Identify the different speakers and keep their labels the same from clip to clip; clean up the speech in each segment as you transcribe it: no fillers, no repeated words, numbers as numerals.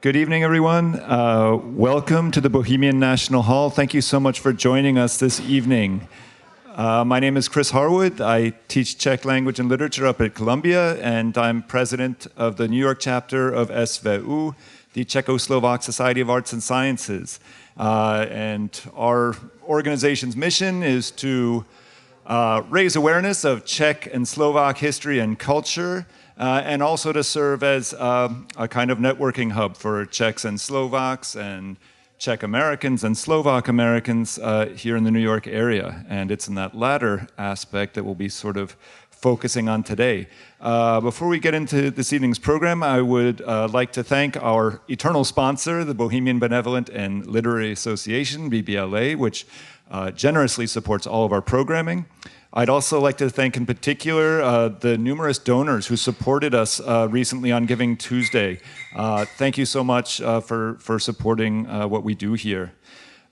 Speaker 1: Good evening, everyone. Welcome to the Bohemian National Hall. Thank you so much for joining us this evening. My name is Chris Harwood. I teach Czech language and literature up at Columbia, and I'm president of the New York chapter of SVU, the Czechoslovak Society of Arts and Sciences. And our organization's mission is to raise awareness of Czech and Slovak history and culture, and also to serve as a kind of networking hub for Czechs and Slovaks and Czech Americans and Slovak Americans here in the New York area. And it's in that latter aspect that we'll be sort of focusing on today. Before we get into this evening's program, I would like to thank our eternal sponsor, the Bohemian Benevolent and Literary Association, BBLA, which generously supports all of our programming. I'd also like to thank in particular the numerous donors who supported us recently on Giving Tuesday. Thank you so much for supporting what we do here.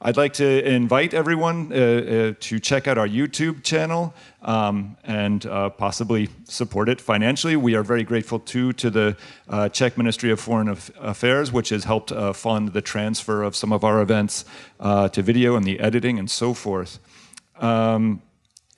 Speaker 1: I'd like to invite everyone to check out our YouTube channel and possibly support it financially. We are very grateful too to the Czech Ministry of Foreign Affairs, which has helped fund the transfer of some of our events to video and the editing and so forth.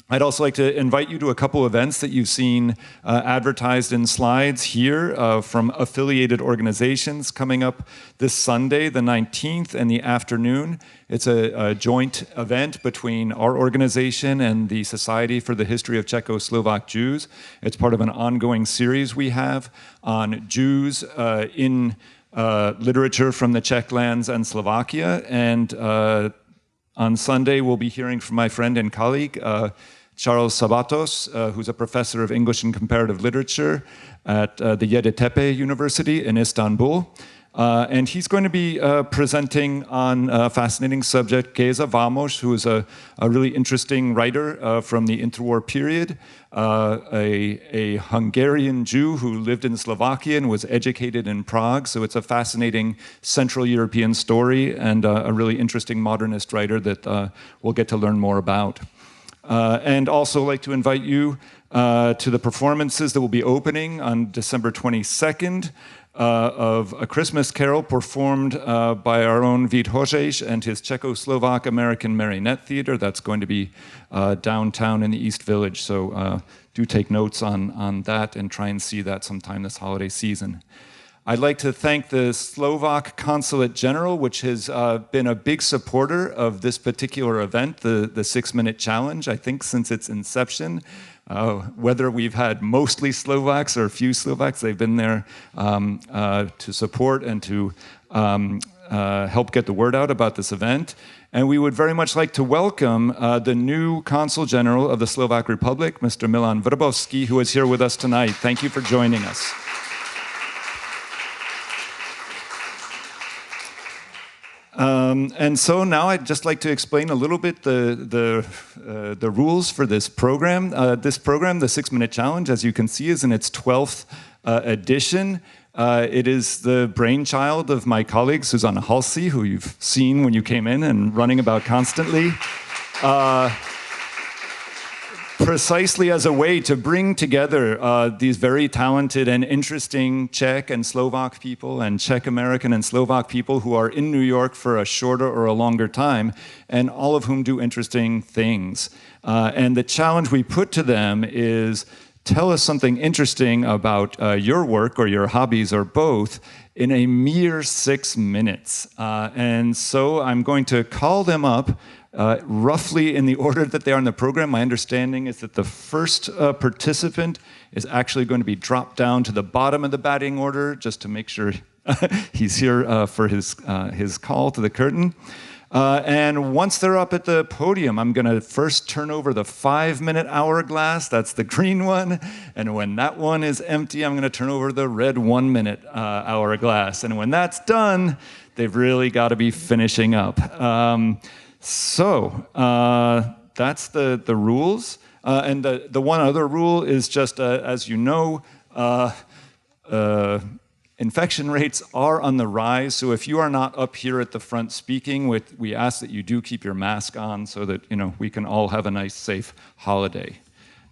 Speaker 1: I'd also like to invite you to a couple events that you've seen advertised in slides here from affiliated organizations coming up this Sunday, the 19th, in the afternoon. It's a joint event between our organization and the Society for the History of Czechoslovak Jews. It's part of an ongoing series we have on Jews in literature from the Czech lands and Slovakia. And on Sunday, we'll be hearing from my friend and colleague, Charles Sabatos, who's a professor of English and comparative literature at the Yeditepe University in Istanbul. And he's going to be presenting on a fascinating subject, Géza Vámos, who is a really interesting writer from the interwar period, a Hungarian Jew who lived in Slovakia and was educated in Prague. So it's a fascinating Central European story and a really interesting modernist writer that we'll get to learn more about. And also like to invite you to the performances that will be opening on December 22nd of A Christmas Carol performed by our own Vít Hořejš and his Czechoslovak American Marionette Theater. That's going to be downtown in the East Village. So do take notes on that and try and see that sometime this holiday season. I'd like to thank the Slovak Consulate General, which has been a big supporter of this particular event, the 6-minute challenge, I think, since its inception. Whether we've had mostly Slovaks or a few Slovaks, they've been there to support and to help get the word out about this event. And we would very much like to welcome the new Consul General of the Slovak Republic, Mr. Milan Vrbovský, who is here with us tonight. Thank you for joining us. And so now I'd just like to explain a little bit the rules for this program. This program, the 6-minute challenge, as you can see, is in its 12th edition. It is the brainchild of my colleague, Suzanna Halsey, who you've seen when you came in and running about constantly. Precisely as a way to bring together these very talented and interesting Czech and Slovak people and Czech American and Slovak people who are in New York for a shorter or a longer time, and all of whom do interesting things. And the challenge we put to them is, tell us something interesting about your work or your hobbies or both in a mere 6 minutes. And so I'm going to call them up roughly in the order that they are in the program. My understanding is that the first participant is actually going to be dropped down to the bottom of the batting order just to make sure he's here for his call to the curtain. And once they're up at the podium, I'm going to first turn over the 5-minute hourglass. That's the green one. And when that one is empty, I'm going to turn over the red 1-minute hourglass. And when that's done, they've really got to be finishing up. So that's the rules. And the one other rule is just, as you know, infection rates are on the rise. So if you are not up here at the front speaking, we ask that you do keep your mask on so that we can all have a nice, safe holiday.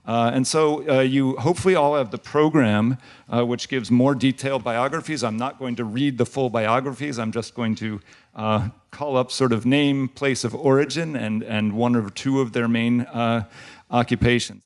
Speaker 1: And so you hopefully all have the program, which gives more detailed biographies. I'm not going to read the full biographies. I'm just going to call up sort of name, place of origin, and one or two of their main occupations.